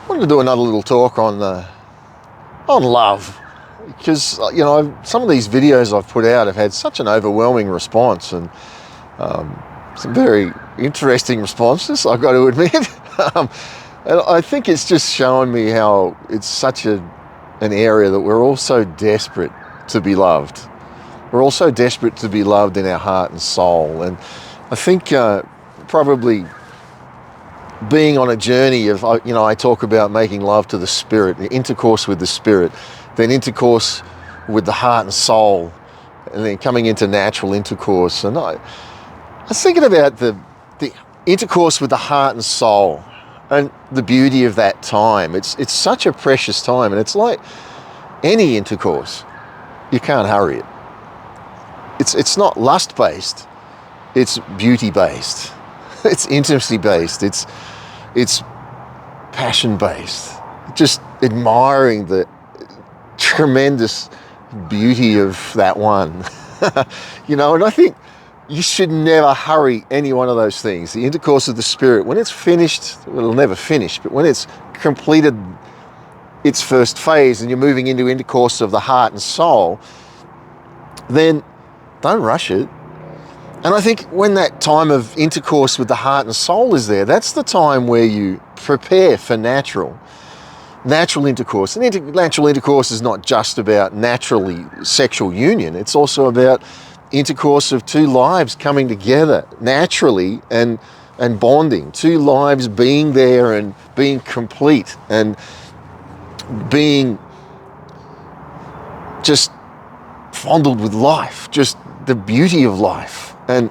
I wanted to do another little talk on love, because some of these videos I've put out have had such an overwhelming response, and some very interesting responses, I've got to admit. And I think it's just showing me how it's such an area that we're all so desperate to be loved. We're all so desperate to be loved in our heart and soul. And I think probably being on a journey of, I talk about making love to the Spirit, intercourse with the Spirit, then intercourse with the heart and soul, and then coming into natural intercourse. And I was thinking about the intercourse with the heart and soul and the beauty of that time. It's such a precious time, and it's like any intercourse. You can't hurry it. It's not lust-based, it's beauty-based. It's intimacy-based, it's passion-based. Just admiring the tremendous beauty of that one. And I think you should never hurry any one of those things. The intercourse of the Spirit, when it's finished, well, it'll never finish, but when it's completed its first phase and you're moving into intercourse of the heart and soul, then don't rush it. And I think when that time of intercourse with the heart and soul is there, that's the time where you prepare for natural intercourse. And natural intercourse is not just about naturally sexual union. It's also about intercourse of two lives coming together naturally and bonding. Two lives being there and being complete and being just fondled with life, just the beauty of life. And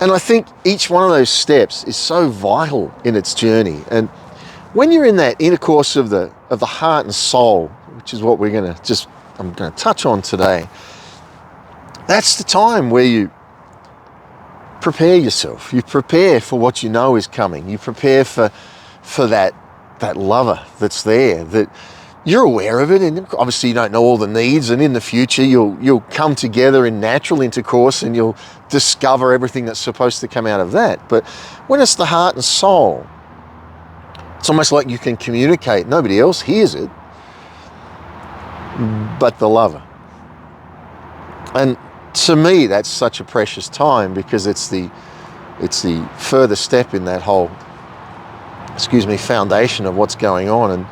I think each one of those steps is so vital in its journey. And when you're in that intercourse of the heart and soul, which is what I'm going to touch on today, that's the time where you prepare yourself. You prepare for what you know is coming. You prepare for that lover that's there, that you're aware of it, and obviously you don't know all the needs, and in the future you'll come together in natural intercourse and you'll discover everything that's supposed to come out of that. But when it's the heart and soul, it's almost like you can communicate. Nobody else hears it but the lover. And to me, that's such a precious time, because it's the further step in that whole, foundation of what's going on. And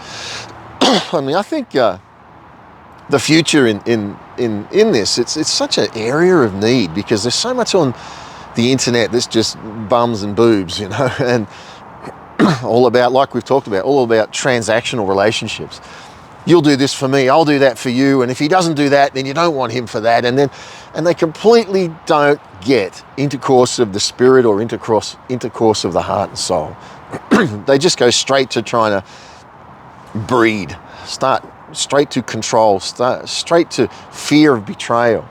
I think the future in this, it's such an area of need, because there's so much on the internet that's just bums and boobs, and all about, like we've talked about, all about transactional relationships. You'll do this for me, I'll do that for you, and if he doesn't do that, then you don't want him for that. And they completely don't get intercourse of the Spirit or intercourse of the heart and soul. They just go straight to trying to breed, start straight to control, start straight to fear of betrayal.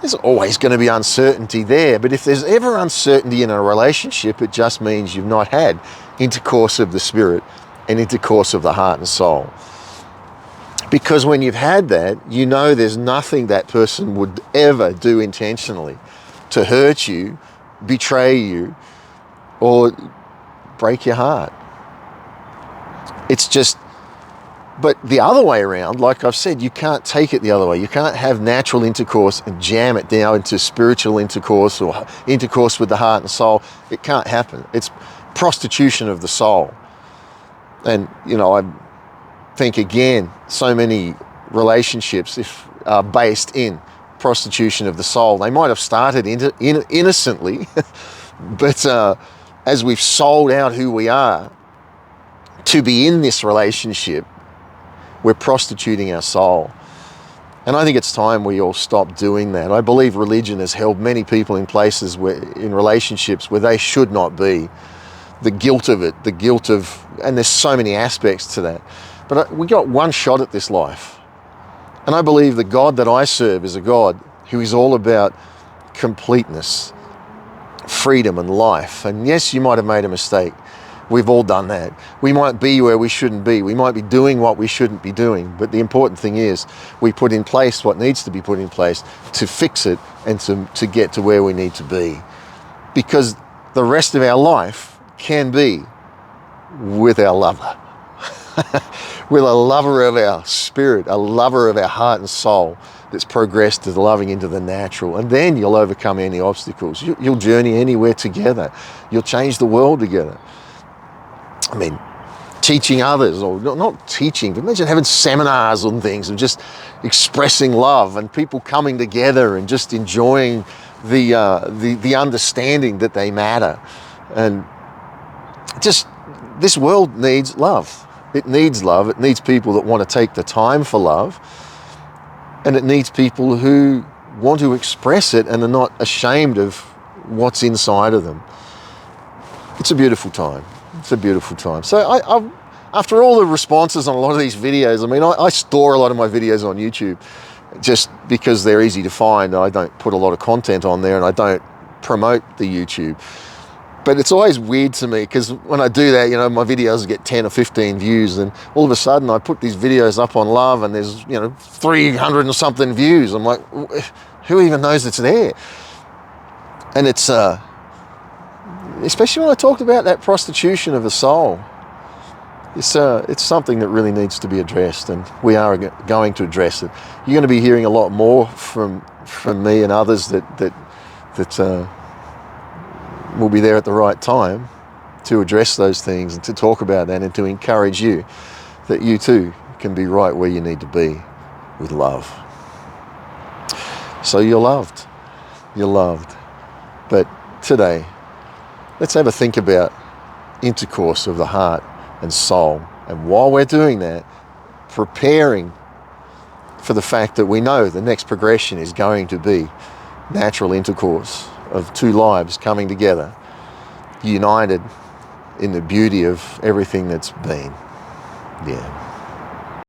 There's always going to be uncertainty there, but if there's ever uncertainty in a relationship, it just means you've not had intercourse of the Spirit and intercourse of the heart and soul. Because when you've had that, there's nothing that person would ever do intentionally to hurt you, betray you, or break your heart. It's just, but the other way around, like I've said, you can't take it the other way. You can't have natural intercourse and jam it down into spiritual intercourse or intercourse with the heart and soul. It can't happen. It's prostitution of the soul. And, I think, again, so many relationships are based in prostitution of the soul. They might have started innocently, but as we've sold out who we are to be in this relationship, we're prostituting our soul. And I think it's time we all stop doing that. I believe religion has held many people in places in relationships where they should not be. The guilt of it, and there's so many aspects to that. But we got one shot at this life. And I believe the God that I serve is a God who is all about completeness, freedom and life. And yes, you might have made a mistake. We've all done that. We might be where we shouldn't be. We might be doing what we shouldn't be doing. But the important thing is we put in place what needs to be put in place to fix it and to get to where we need to be. Because the rest of our life can be with our lover. with a lover of our spirit, a lover of our heart and soul that's progressed to loving into the natural. And then you'll overcome any obstacles. You'll journey anywhere together. You'll change the world together. I mean, teaching others, or not teaching, but imagine having seminars on things and just expressing love and people coming together and just enjoying the understanding that they matter. And just, this world needs love. It needs love. It needs people that want to take the time for love. And it needs people who want to express it and are not ashamed of what's inside of them. It's a beautiful time. It's a beautiful time. So I after all the responses on a lot of these videos, I mean, I store a lot of my videos on YouTube just because they're easy to find. I don't put a lot of content on there and I don't promote the YouTube. But it's always weird to me because when I do that, you know, my videos get 10 or 15 views and all of a sudden I put these videos up on love and there's, you know, 300 and something views. I'm like, who even knows it's there? And it's, especially when I talked about that prostitution of the soul, it's something that really needs to be addressed, and we are going to address it. You're going to be hearing a lot more from me and others that will be there at the right time to address those things and to talk about that and to encourage you that you too can be right where you need to be with love. So you're loved. You're loved. But today, let's have a think about intercourse of the heart and soul. And while we're doing that, preparing for the fact that we know the next progression is going to be natural intercourse of two lives coming together, united in the beauty of everything that's been. Yeah.